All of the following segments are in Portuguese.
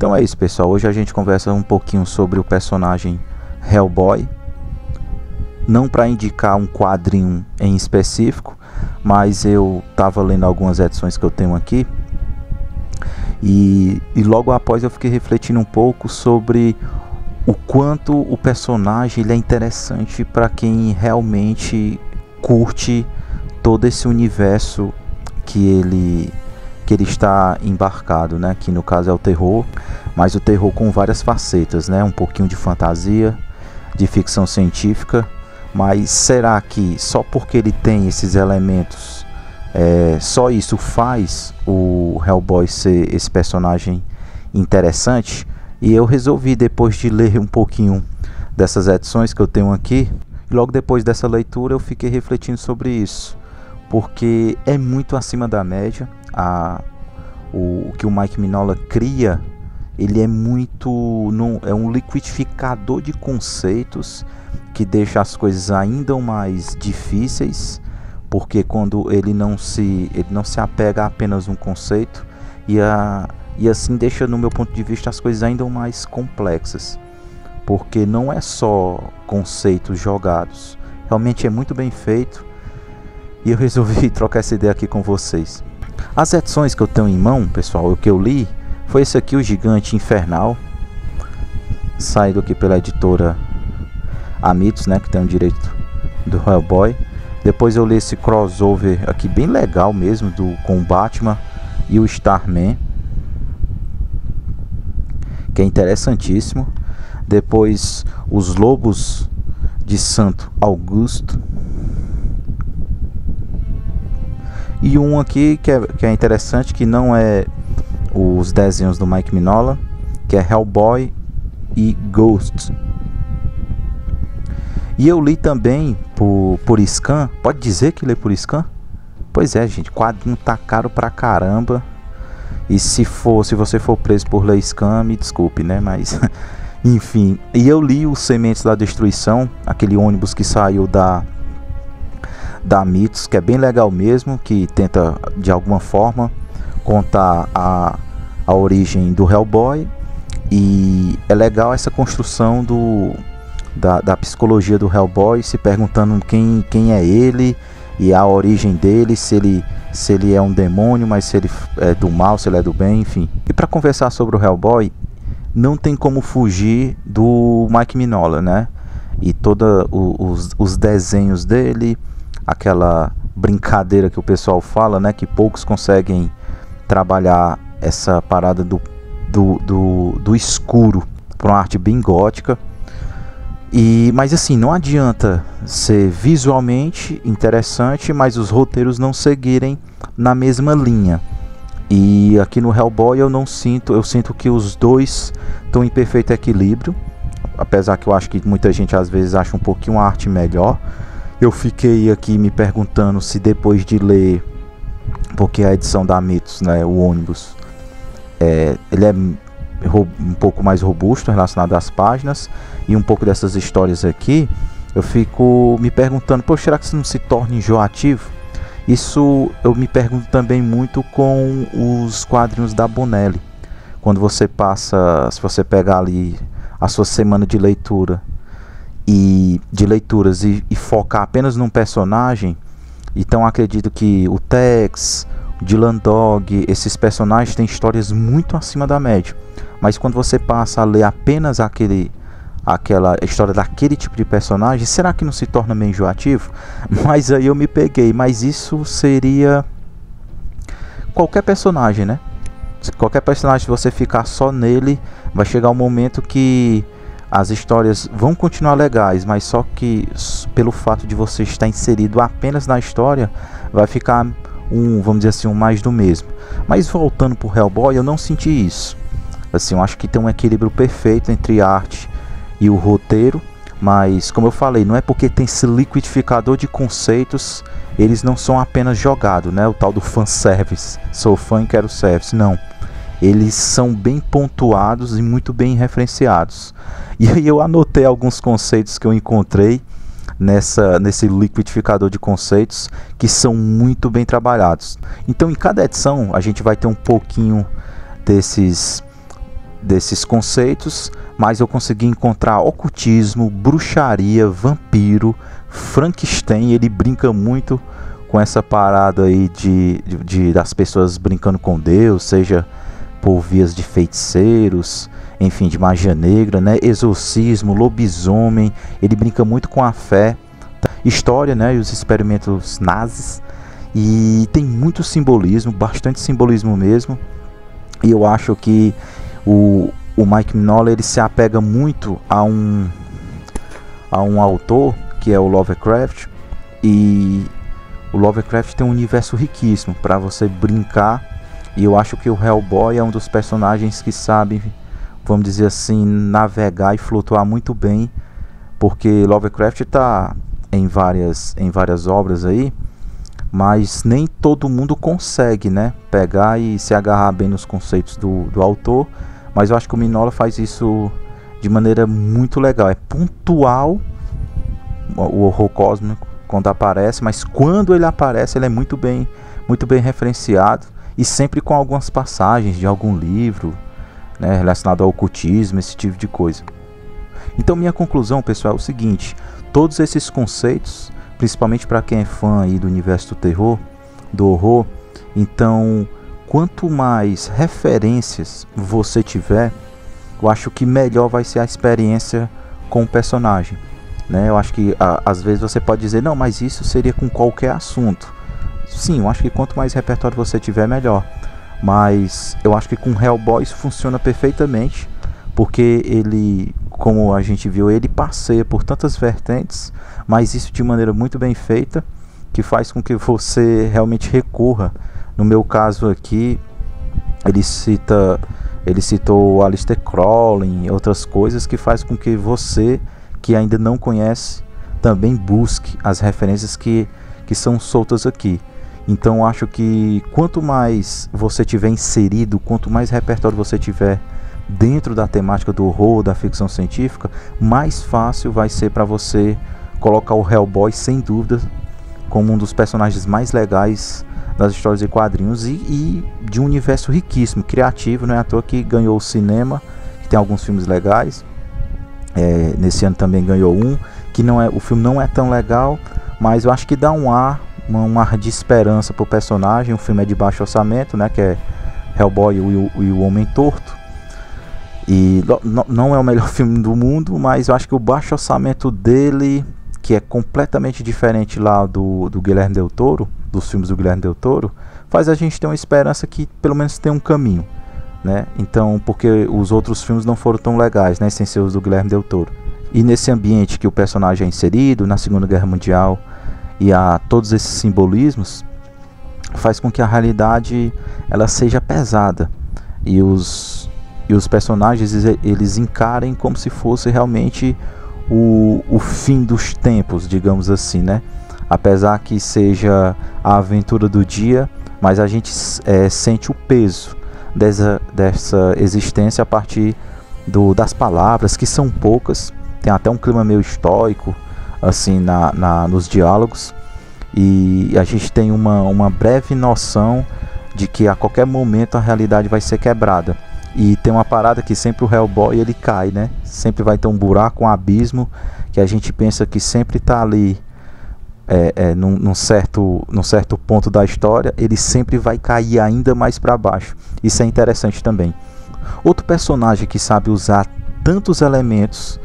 Então é isso, pessoal, hoje a gente conversa um pouquinho sobre o personagem Hellboy, não para indicar um quadrinho em específico, mas eu estava lendo algumas edições que eu tenho aqui e logo após eu fiquei refletindo um pouco sobre o quanto o personagem ele é interessante para quem realmente curte todo esse universo que ele está embarcado, né? Que no caso é o terror, mas o terror com várias facetas, né? Um pouquinho de fantasia, de ficção científica. Mas será que só porque ele tem esses elementos, só isso faz o Hellboy ser esse personagem interessante? E eu resolvi, depois de ler um pouquinho dessas edições que eu tenho aqui, logo depois dessa leitura eu fiquei refletindo sobre isso, porque é muito acima da média. O que o Mike Mignola cria, ele é é um liquidificador de conceitos que deixa as coisas ainda mais difíceis, porque quando ele não se apega a apenas um conceito e assim deixa, no meu ponto de vista, as coisas ainda mais complexas, porque não é só conceitos jogados, realmente é muito bem feito. E eu resolvi trocar essa ideia aqui com vocês. As edições que eu tenho em mão, pessoal, o que eu li foi esse aqui, o Gigante Infernal, saído aqui pela editora Amitos, né, que tem o direito do Hellboy. Depois eu li esse crossover aqui bem legal mesmo, com o Batman e o Starman, que é interessantíssimo. Depois os Lobos de Santo Augusto. E um aqui que é interessante, que não é os desenhos do Mike Mignola, que é Hellboy e Ghost. E eu li também por scan. Pode dizer que lê por scan? Pois é, gente, quadrinho tá caro pra caramba. E se você for preso por ler scan, me desculpe, né? Mas enfim, e eu li o Sementes da Destruição, aquele ônibus que saiu da Mitos, que é bem legal mesmo, que tenta de alguma forma contar a origem do Hellboy. E é legal essa construção da psicologia do Hellboy, se perguntando quem é ele e a origem dele, se ele é um demônio, mas se ele é do mal, se ele é do bem, enfim. E para conversar sobre o Hellboy, não tem como fugir do Mike Mignola, né? E todos os desenhos dele, aquela brincadeira que o pessoal fala, né, que poucos conseguem trabalhar essa parada do escuro para uma arte bem gótica. Mas assim, não adianta ser visualmente interessante, mas os roteiros não seguirem na mesma linha. E aqui no Hellboy eu sinto que os dois estão em perfeito equilíbrio, apesar que eu acho que muita gente às vezes acha um pouquinho a arte melhor. Eu fiquei aqui me perguntando se depois de ler, porque a edição da Mitos, né, o ônibus, ele é um pouco mais robusto relacionado às páginas, e um pouco dessas histórias aqui, eu fico me perguntando, pô, será que isso não se torna enjoativo? Isso eu me pergunto também muito com os quadrinhos da Bonelli. Quando você se você pegar ali a sua semana de leitura e focar apenas num personagem, então acredito que o Tex, o Dylan Dog, esses personagens têm histórias muito acima da média. Mas quando você passa a ler apenas aquela história daquele tipo de personagem, será que não se torna meio enjoativo? Mas aí eu me peguei, mas isso seria qualquer personagem, né? Qualquer personagem, se você ficar só nele, vai chegar um momento que as histórias vão continuar legais, mas só que pelo fato de você estar inserido apenas na história, vai ficar vamos dizer assim, mais do mesmo. Mas voltando pro Hellboy, eu não senti isso. Assim, eu acho que tem um equilíbrio perfeito entre a arte e o roteiro, mas como eu falei, não é porque tem esse liquidificador de conceitos, eles não são apenas jogados, né? O tal do fanservice, sou fã e quero service, não. Eles são bem pontuados e muito bem referenciados. E aí eu anotei alguns conceitos que eu encontrei nesse liquidificador de conceitos, que são muito bem trabalhados. Então em cada edição a gente vai ter um pouquinho desses conceitos, mas eu consegui encontrar ocultismo, bruxaria, vampiro, Frankenstein. Ele brinca muito com essa parada aí das pessoas brincando com Deus, seja por vias de feiticeiros, enfim, de magia negra, né? Exorcismo, lobisomem. Ele brinca muito com a fé, história, né? E os experimentos nazis. E tem muito simbolismo, bastante simbolismo mesmo. E eu acho que o Mike Mignola, ele se apega muito a um autor que é o Lovecraft. E o Lovecraft tem um universo riquíssimo para você brincar. E eu acho que o Hellboy é um dos personagens que sabe, vamos dizer assim, navegar e flutuar muito bem, porque Lovecraft está em várias obras aí, mas nem todo mundo consegue, né, pegar e se agarrar bem nos conceitos do autor. Mas eu acho que o Mignola faz isso de maneira muito legal. É pontual o horror cósmico quando aparece, mas quando ele aparece ele é muito bem referenciado, e sempre com algumas passagens de algum livro, né, relacionado ao ocultismo, esse tipo de coisa. Então minha conclusão, pessoal, é o seguinte: todos esses conceitos, principalmente para quem é fã aí do universo do terror, do horror, então quanto mais referências você tiver, eu acho que melhor vai ser a experiência com o personagem, né? Eu acho que às vezes você pode dizer, não, mas isso seria com qualquer assunto. Sim, eu acho que quanto mais repertório você tiver, melhor. Mas eu acho que com Hellboy isso funciona perfeitamente, porque ele, como a gente viu, ele passeia por tantas vertentes, mas isso de maneira muito bem feita, que faz com que você realmente recorra. No meu caso aqui, ele citou o Aleister Crowley e outras coisas, que faz com que você, que ainda não conhece, também busque as referências que são soltas aqui. Então eu acho que quanto mais você tiver inserido, quanto mais repertório você tiver dentro da temática do horror, da ficção científica, mais fácil vai ser para você colocar o Hellboy, sem dúvida, como um dos personagens mais legais das histórias de quadrinhos, e de um universo riquíssimo, criativo. Não é à toa que ganhou o cinema, que tem alguns filmes legais. Nesse ano também ganhou um, que o filme não é tão legal, mas eu acho que dá um ar de esperança pro personagem. O filme é de baixo orçamento, né, que é Hellboy e o Homem Torto, e não é o melhor filme do mundo, mas eu acho que o baixo orçamento dele, que é completamente diferente lá do Guilherme Del Toro, dos filmes do Guilherme Del Toro, faz a gente ter uma esperança que pelo menos tem um caminho, né? Então, porque os outros filmes não foram tão legais, né, sem ser os do Guilherme Del Toro. E nesse ambiente que o personagem é inserido, na Segunda Guerra Mundial, e a todos esses simbolismos, faz com que a realidade ela seja pesada, e os personagens eles encarem como se fosse realmente o fim dos tempos, digamos assim, né? Apesar que seja a aventura do dia, mas a gente sente o peso dessa existência a partir das palavras, que são poucas. Tem até um clima meio estoico assim nos diálogos, e a gente tem uma breve noção de que a qualquer momento a realidade vai ser quebrada. E tem uma parada que sempre o Hellboy ele cai, né? Sempre vai ter um buraco, um abismo, que a gente pensa que sempre está ali num certo ponto da história, ele sempre vai cair ainda mais para baixo. Isso é interessante também. Outro personagem que sabe usar tantos elementos,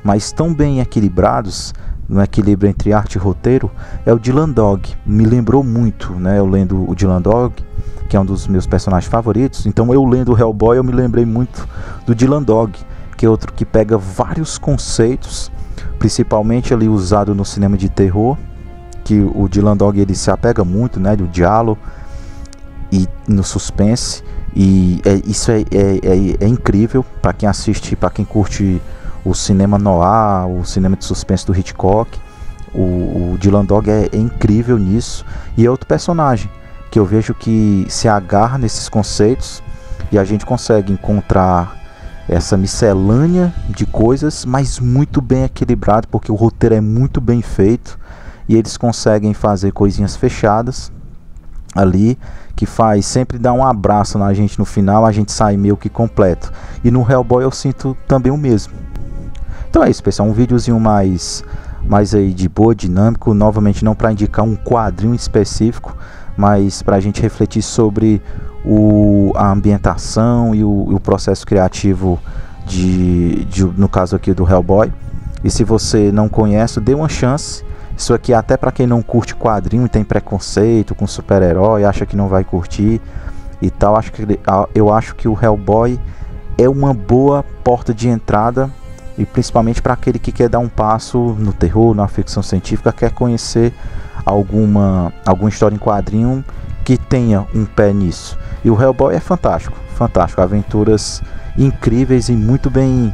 mas tão bem equilibrados, no equilíbrio entre arte e roteiro, é o Dylan Dog. Me lembrou muito, né? Eu lendo o Dylan Dog, que é um dos meus personagens favoritos, então eu lendo o Hellboy eu me lembrei muito do Dylan Dog, que é outro que pega vários conceitos, principalmente ali usado no cinema de terror, que o Dylan Dog ele se apega muito, né, do diálogo e no suspense, e isso é incrível para quem assiste, para quem curte o cinema noir, o cinema de suspense do Hitchcock. O Dylan Dog é incrível nisso, e é outro personagem que eu vejo que se agarra nesses conceitos, e a gente consegue encontrar essa miscelânea de coisas, mas muito bem equilibrado, porque o roteiro é muito bem feito, e eles conseguem fazer coisinhas fechadas, ali, que faz sempre dar um abraço na gente no final, a gente sai meio que completo. E no Hellboy eu sinto também o mesmo. Então é isso, pessoal, um videozinho mais aí de boa, dinâmico, novamente não para indicar um quadrinho específico, mas para a gente refletir sobre a ambientação e o processo criativo no caso aqui do Hellboy. E se você não conhece, dê uma chance. Isso aqui até para quem não curte quadrinho e tem preconceito com super-herói, acha que não vai curtir e tal, eu acho que o Hellboy é uma boa porta de entrada, e principalmente para aquele que quer dar um passo no terror, na ficção científica, quer conhecer alguma história em quadrinho que tenha um pé nisso. E o Hellboy é fantástico, fantástico, aventuras incríveis e muito bem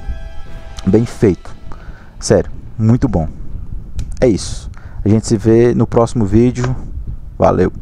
feito, sério, muito bom. É isso, a gente se vê no próximo vídeo, valeu.